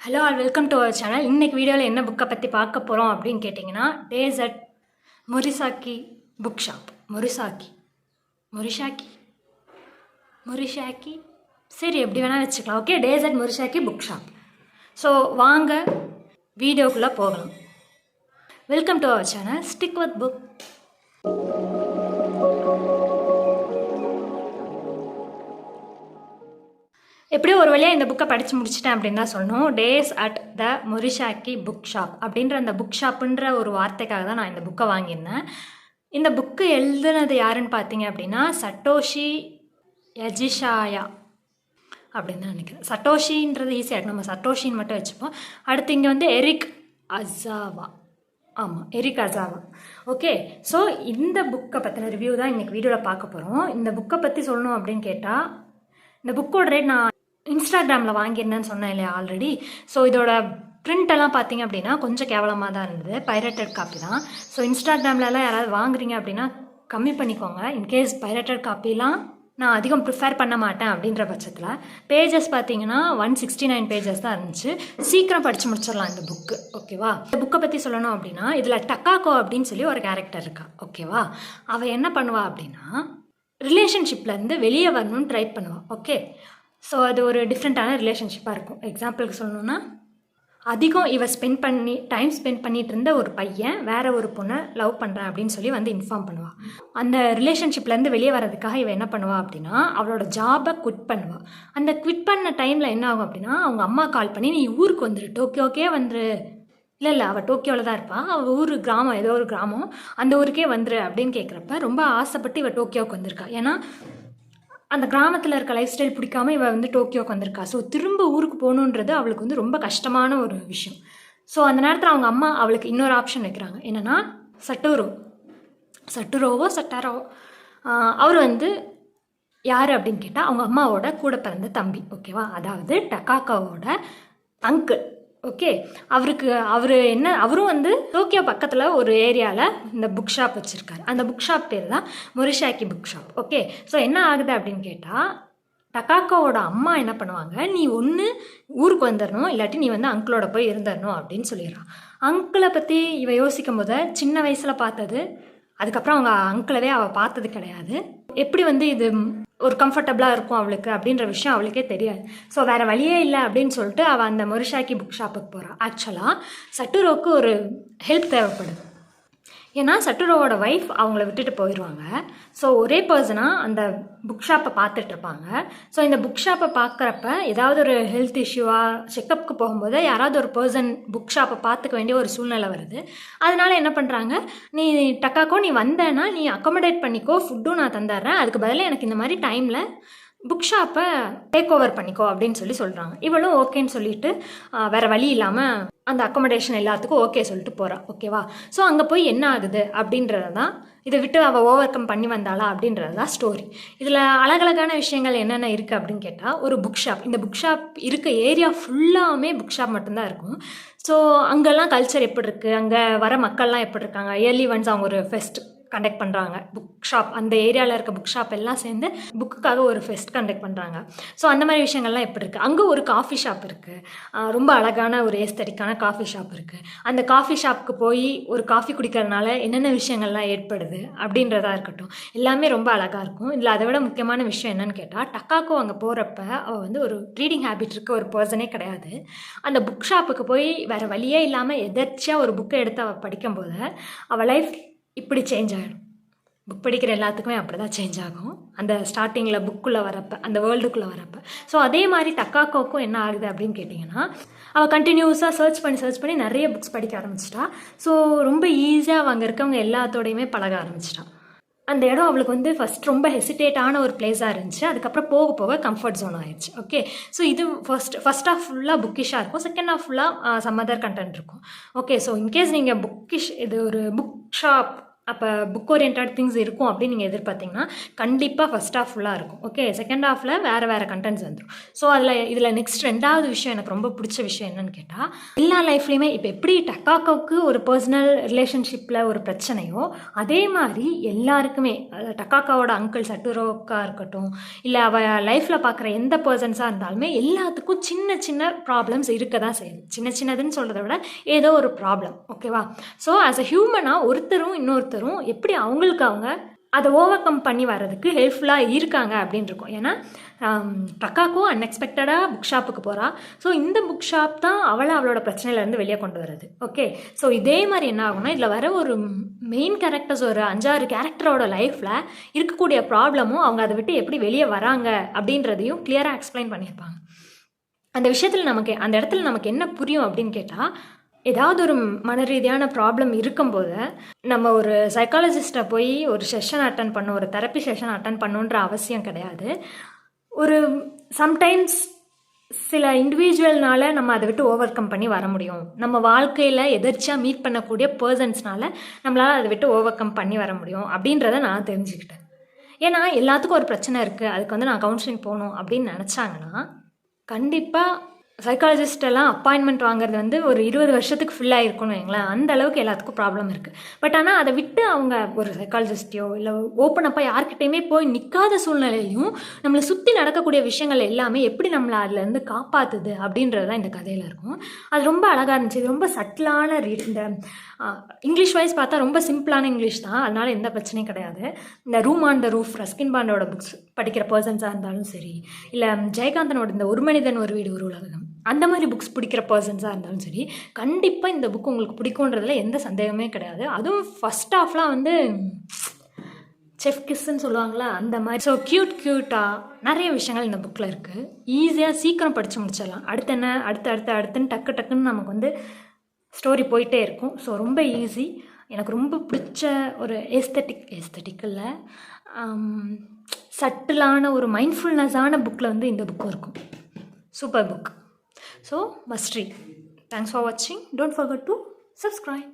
Hello all welcome to our channel. இன்னைக்கு வீடியோவில் என்ன புக்கை பற்றி பார்க்க போகிறோம் அப்படின்னு கேட்டிங்கன்னா, days at Morisaki book shop. Morisaki சரி, எப்படி வேணால் வச்சுக்கலாம். Okay, days at Morisaki book shop. So வாங்க வீடியோக்குள்ளே போகலாம். Welcome to our channel. Stick with book. எப்படியோ ஒரு வழியாக இந்த புக்கை படித்து முடிச்சிட்டேன் அப்படின்னு தான் சொல்லணும். Days at the Morisaki book shop அப்படின்ற அந்த புக் ஷாப்புன்ற ஒரு வார்த்தைக்காக தான் நான் இந்த புக்கை வாங்கியிருந்தேன். இந்த புக்கு எழுதுனது யாருன்னு பார்த்தீங்க அப்படின்னா, சட்டோஷி யஜிஷாயா அப்படின்னு தான் நினைக்கிறேன். சட்டோஷின்றது ஈஸியாக இருக்கும், நம்ம சட்டோஷின்னு மட்டும் வச்சுப்போம். அடுத்து இங்கே வந்து எரிக் அசாவா. ஓகே, ஸோ இந்த புக்கை பற்றின ரிவ்யூ தான் இன்றைக்கி வீடியோவில் பார்க்க போகிறோம். இந்த புக்கை பற்றி சொல்லணும் அப்படின்னு கேட்டால், இந்த புக்கோட ரேட் நான் இன்ஸ்டாகிராமில் வாங்கியிருந்தேன்னு சொன்னேன் இல்லையா ஆல்ரெடி. ஸோ இதோட பிரிண்டெல்லாம் பார்த்தீங்க அப்படின்னா கொஞ்சம் கேவலமாக தான் இருந்தது. பைரேட்டட் காப்பி தான். ஸோ இன்ஸ்டாகிராம்லலாம் யாராவது வாங்குறீங்க அப்படின்னா கம்மி பண்ணிக்கோங்க. இன்கேஸ் பைரேட்டட் காப்பிலாம் நான் அதிகம் ப்ரிஃபேர் பண்ண மாட்டேன் அப்படின்ற பட்சத்தில். பேஜஸ் பார்த்தீங்கன்னா 169 பேஜஸ் தான் இருந்துச்சு. சீக்கிரம் படித்து முடிச்சிடலாம் இந்த புக்கு. ஓகேவா, இந்த புக்கை பற்றி சொல்லணும் அப்படின்னா, இதில் டக்காக்கோ அப்படின்னு சொல்லி ஒரு கேரக்டர் இருக்கா. ஓகேவா, அவள் என்ன பண்ணுவா அப்படின்னா, ரிலேஷன்ஷிப்லேருந்து வெளியே வரணும்னு ட்ரை பண்ணுவாள். ஓகே, ஸோ அது ஒரு டிஃப்ரெண்ட்டான ரிலேஷன்ஷிப்பாக இருக்கும். எக்ஸாம்பிளுக்கு சொல்லணுன்னா, அதிகம் டைம் ஸ்பெண்ட் பண்ணிகிட்டு இருந்த ஒரு பையன் வேறு ஒரு பொண்ணை லவ் பண்ணுறேன் அப்படின்னு சொல்லி வந்து இன்ஃபார்ம் பண்ணுவாள். அந்த ரிலேஷன்ஷிப்லேருந்து வெளியே வர்றதுக்காக இவன் என்ன பண்ணுவாள் அப்படின்னா, அவளோட ஜாபை குவிட் பண்ணுவாள். அந்த குவிட் பண்ண டைமில் என்ன ஆகும் அப்படின்னா, அவங்க அம்மா கால் பண்ணி நீ ஊருக்கு வந்துடு, டோக்கியோக்கே வந்துரு. இல்லை அவள் டோக்கியோவில் தான் இருப்பாள். அவள் ஊர் கிராமம், ஏதோ ஒரு கிராமம், அந்த ஊருக்கே வந்துரு அப்படின்னு கேட்குறப்ப ரொம்ப ஆசைப்பட்டு இவள் டோக்கியோவுக்கு வந்திருக்கா. ஏன்னா அந்த கிராமத்தில் இருக்க லைஃப் ஸ்டைல் பிடிக்காம இவள் வந்து டோக்கியோவுக்கு வந்திருக்கா. ஸோ திரும்ப ஊருக்கு போகணுன்றது அவளுக்கு வந்து ரொம்ப கஷ்டமான ஒரு விஷயம். ஸோ அந்த நேரத்தில் அவங்க அம்மா அவளுக்கு இன்னொரு ஆப்ஷன் வைக்கிறாங்க. என்னென்னா, சட்டுரோவோ அவர் வந்து யார் அப்படின்னு கேட்டால் அவங்க அம்மாவோட கூட பிறந்த தம்பி. ஓகேவா, அதாவது டக்காக்காவோட அங்கிள். ஓகே, அவரும் வந்து டோக்கியோ பக்கத்தில் ஒரு ஏரியாவில் இந்த புக் ஷாப் வச்சுருக்காரு. அந்த புக் ஷாப் பேர் தான் மொரிஷாக்கி புக் ஷாப். ஓகே, ஸோ என்ன ஆகுது அப்படின்னு கேட்டால், டக்காக்காவோட அம்மா என்ன பண்ணுவாங்க, நீ ஒன்று ஊருக்கு வந்துடணும், இல்லாட்டி நீ வந்து அங்கிளோட போய் இருந்துடணும் அப்படின்னு சொல்லிடுறான். அங்கிளை பற்றி இவ யோசிக்கும் போது சின்ன வயசில் பார்த்தது, அதுக்கப்புறம் அவங்க அங்கிளவே அவள் பார்த்தது கிடையாது. எப்படி வந்து இது ஒரு கம்ஃபர்டபுளாக இருக்கும் அவளுக்கு அப்படின்ற விஷயம் அவளுக்கே தெரியாது. ஸோ வேறு வழியே இல்லை அப்படின்னு சொல்லிட்டு அவள் அந்த மொரிஷாக்கி புக் ஷாப்புக்கு போகிறாள். ஆக்சுவலாக சட்டுரோவுக்கு ஒரு ஹெல்ப் தேவைப்படுது. ஏன்னா சட்டுரோவோட ஒய்ஃப் அவங்கள விட்டுட்டு போயிடுவாங்க. ஸோ ஒரே பர்சனாக அந்த புக் ஷாப்பை பார்த்துட்ருப்பாங்க. ஸோ இந்த புக் ஷாப்பை பார்க்குறப்ப ஏதாவது ஒரு ஹெல்த் இஷ்யூவாக செக்கப்புக்கு போகும்போது யாராவது ஒரு பர்சன் புக் ஷாப்பை பார்த்துக்க வேண்டிய ஒரு சூழ்நிலை வருது. அதனால என்ன பண்ணுறாங்க, நீ டக்காக்கோ நீ வந்தேன்னா நீ அக்காமடேட் பண்ணிக்கோ, ஃபுட்டும் நான் தந்துடுறேன், அதுக்கு பதிலாக எனக்கு இந்த மாதிரி டைமில் புக் ஷாப்பை டேக் ஓவர் பண்ணிக்கோ அப்படின்னு சொல்கிறாங்க. இவளும் ஓகேன்னு சொல்லிட்டு வேறு வழி இல்லாமல் அந்த அக்காமடேஷன் எல்லாத்துக்கும் ஓகே சொல்லிட்டு போகிறா. ஓகேவா, ஸோ அங்கே போய் என்ன ஆகுது அப்படின்றது தான், இதை விட்டு அவள் ஓவர் கம் பண்ணி வந்தாளா அப்படின்றது தான் ஸ்டோரி. இதில் அழகழகான விஷயங்கள் என்னென்ன இருக்குது அப்படின்னு கேட்டால், ஒரு புக் ஷாப், இந்த புக் ஷாப் இருக்க ஏரியா ஃபுல்லாமே புக் ஷாப் மட்டும்தான் இருக்கும். ஸோ அங்கெல்லாம் கல்ச்சர் எப்படி இருக்குது, அங்கே வர மக்கள்லாம் எப்படி இருக்காங்க, இயர்லி ஒன்ஸ் அவங்க ஒரு ஃபெஸ்ட் கண்டக்ட் பண்ணுறாங்க. புக் ஷாப், அந்த ஏரியாவில் இருக்க புக் ஷாப் எல்லாம் சேர்ந்து புக்குக்காக ஒரு ஃபெஸ்ட் கண்டக்ட் பண்ணுறாங்க. ஸோ அந்த மாதிரி விஷயங்கள்லாம் எப்படி இருக்குது. அங்கே ஒரு காஃபி ஷாப் இருக்குது, ரொம்ப அழகான ஒரு ஏஸ்தட்டிக்கான காஃபி ஷாப் இருக்குது. அந்த காஃபி ஷாப்புக்கு போய் ஒரு காஃபி குடிக்கிறதுனால என்னென்ன விஷயங்கள்லாம் ஏற்படுது அப்படின்றதா இருக்கட்டும், எல்லாமே ரொம்ப அழகாக இருக்கும். இதில் அதை விட முக்கியமான விஷயம் என்னன்னு கேட்டால், டக்காக்கோ அங்கே போகிறப்ப அவள் வந்து ஒரு ரீடிங் ஹேபிட் இருக்க ஒரு பர்சனே கிடையாது. அந்த புக் ஷாப்புக்கு போய் வேறு வழியே இல்லாமல் எதர்ச்சியாக ஒரு புக்கை எடுத்து அவள் படிக்கும்போது அவள் லைஃப் இப்படி சேஞ்ச் ஆகிடும். புக் படிக்கிற எல்லாத்துக்குமே அப்படி தான் சேஞ்ச் ஆகும், அந்த ஸ்டார்டிங்கில் புக்குள்ளே வரப்போ, அந்த வேர்ல்டுக்குள்ளே வரப்போ. ஸோ அதே மாதிரி டக்காக்கோக்கும் என்ன ஆகுது அப்படின்னு கேட்டிங்கன்னா, அவள் கண்டினியூஸாக சர்ச் பண்ணி நிறைய புக்ஸ் படிக்க ஆரம்பிச்சிட்டா. ஸோ ரொம்ப ஈஸியாக அவங்க இருக்கவங்க எல்லாத்தோடையுமே பழக ஆரம்பிச்சிட்டான். அந்த இடம் அவளுக்கு வந்து ஃபஸ்ட் ரொம்ப ஹெசிடேட்டான ஒரு பிளேஸாக இருந்துச்சு. அதுக்கப்புறம் போக போக கம்ஃபர்ட் ஜோன் ஆயிடுச்சு. ஓகே, ஸோ இது ஃபர்ஸ்ட் ஆஃப் ஃபுல்லாக புக்கிஷாக இருக்கும், செகண்ட் ஆஃப் ஃபுல்லாக சம் அதர் கண்டென்ட் இருக்கும். ஓகே, ஸோ இன்கேஸ் நீங்கள் இது ஒரு புக் ஷாப் அப்போ புக் ஓரியன்ட் திங்ஸ் இருக்கும் அப்படின்னு நீங்கள் எதிர்பார்த்தீங்கன்னா கண்டிப்பாக ஃபஸ்ட் ஹாஃப் ஃபுல்லாக இருக்கும். ஓகே, செகண்ட் ஹாஃபில் வேறு கண்டென்ட்ஸ் வந்துடும். ஸோ இதில் நெக்ஸ்ட் 2வது விஷயம் எனக்கு ரொம்ப பிடிச்ச விஷயம் என்னன்னு கேட்டால், எல்லா லைஃப்லேயுமே இப்போ எப்படி டக்காக்காவுக்கு ஒரு பர்சனல் ரிலேஷன்ஷிப்பில் ஒரு பிரச்சனையோ அதே மாதிரி எல்லாருக்குமே டக்காக்காவோட அங்கிள் சட்டுரோக்கா இருக்கட்டும், இல்லை அவள் லைஃப்பில் பார்க்குற எந்த பர்சன்ஸாக இருந்தாலுமே எல்லாத்துக்கும் சின்ன சின்ன ப்ராப்ளம்ஸ் இருக்க தான் செய்யுது. சின்னதுன்னு சொல்கிறத விட ஏதோ ஒரு ப்ராப்ளம். ஓகேவா? ஸோ ஆஸ் அ ஹியூமனாக ஒருத்தரும் இன்னொருத்தரும் எப்படி அவங்களுக்கு அவங்க அதை ஓவர் கம் பண்ணி வர்றதுக்கு ஹெல்ப்ஃபுல்லாக இருக்காங்க அப்படின்னு இருக்கும். ஏன்னா டக்காக்கும் அன்எக்ஸ்பெக்டடாக புக் ஷாப்புக்கு போகிறா. ஸோ இந்த புக் ஷாப் தான் அவளோட பிரச்சனையிலேருந்து வெளியே கொண்டு வருது. ஓகே, ஸோ இதே மாதிரி என்ன ஆகும்னா இதில் வர ஒரு மெயின் கேரக்டர்ஸ் ஒரு 5-6 கேரக்டரோட லைஃப்பில் இருக்கக்கூடிய ப்ராப்ளமும் அவங்க அதை விட்டு எப்படி வெளியே வராங்க அப்படின்றதையும் கிளியராக எக்ஸ்பிளைன் பண்ணியிருப்பாங்க. அந்த விஷயத்தில் அந்த இடத்துல நமக்கு என்ன புரியும் அப்படின்னு கேட்டால், ஏதாவது ஒரு மன ரீதியான ப்ராப்ளம் இருக்கும்போது நம்ம ஒரு சைக்காலஜிஸ்ட்டை போய் ஒரு செஷன் அட்டன் பண்ணணும், ஒரு தெரப்பி செஷன் அட்டன் பண்ணணுன்ற அவசியம் கிடையாது. ஒரு சம்டைம்ஸ் சில இண்டிவிஜுவல்னால நம்ம அதை விட்டு ஓவர் கம் பண்ணி வர முடியும். நம்ம வாழ்க்கையில் எதிர்ச்சியாக மீட் பண்ணக்கூடிய பர்சன்ஸ்னால நம்மளால் அதை விட்டு ஓவர் கம் பண்ணி வர முடியும் அப்படின்றத நான் தெரிஞ்சுக்கிட்டேன். ஏன்னா எல்லாத்துக்கும் ஒரு பிரச்சனை இருக்குது, அதுக்கு நான் கவுன்சிலிங் போகணும் அப்படின்னு நினச்சாங்கன்னா கண்டிப்பாக சைக்காலஜிஸ்டெல்லாம் அப்பாயின்மெண்ட் வாங்குறது ஒரு 20 வருஷத்துக்கு ஃபுல்லாக இருக்கும்னு வைங்களேன். அந்த அளவுக்கு எல்லாத்துக்கும் ப்ராப்ளம் இருக்குது. பட் ஆனால் அதை விட்டு அவங்க ஒரு சைக்காலஜிஸ்டையோ இல்லை ஓப்பன் அப்பாக யார்கிட்டையுமே போய் நிற்காத சூழ்நிலையிலையும் நம்மளை சுற்றி நடக்கக்கூடிய விஷயங்கள் எல்லாமே எப்படி நம்மளை அதுலேருந்து காப்பாற்றுது அப்படின்றது தான் இந்த கதையில் இருக்கும். அது ரொம்ப அழகாக இருந்துச்சு. இது ரொம்ப சட்டிலான இந்த இங்கிலீஷ் வைஸ் பார்த்தா ரொம்ப சிம்பிளான இங்கிலீஷ் தான், அதனால் எந்த பிரச்சனையும் கிடையாது. இந்த room on the roof Ruskin பாண்டோட புக்ஸ் படிக்கிற பர்சன்ஸாக இருந்தாலும் சரி, இல்லை ஜெயகாந்தனோட இந்த ஒரு மனிதன் ஒரு வீடு ஒரு உலகம் அந்த மாதிரி புக்ஸ் பிடிக்கிற பர்சன்ஸாக இருந்தாலும் சரி, கண்டிப்பாக இந்த புக் உங்களுக்கு பிடிக்குன்றதுல எந்த சந்தேகமே கிடையாது. அதுவும் ஃபஸ்ட் ஹாஃப்லாம் செஃப் கிஸ்ன்னு சொல்லுவாங்களா அந்த மாதிரி. ஸோ க்யூட்டாக நிறைய விஷயங்கள் இந்த புக்கில் இருக்குது. ஈஸியாக சீக்கிரம் படித்து முடிச்சிடலாம். அடுத்து என்ன அடுத்துன்னு டக்குன்னு நமக்கு ஸ்டோரி போயிட்டே இருக்கும். ஸோ ரொம்ப ஈஸி. எனக்கு ரொம்ப பிடிச்ச ஒரு எஸ்தட்டிக்கில் சட்டிலான ஒரு மைண்ட்ஃபுல்னஸான புக்கில் இந்த புக்கும் இருக்கும். Super book. So must read. Thanks for watching. Don't forget to subscribe.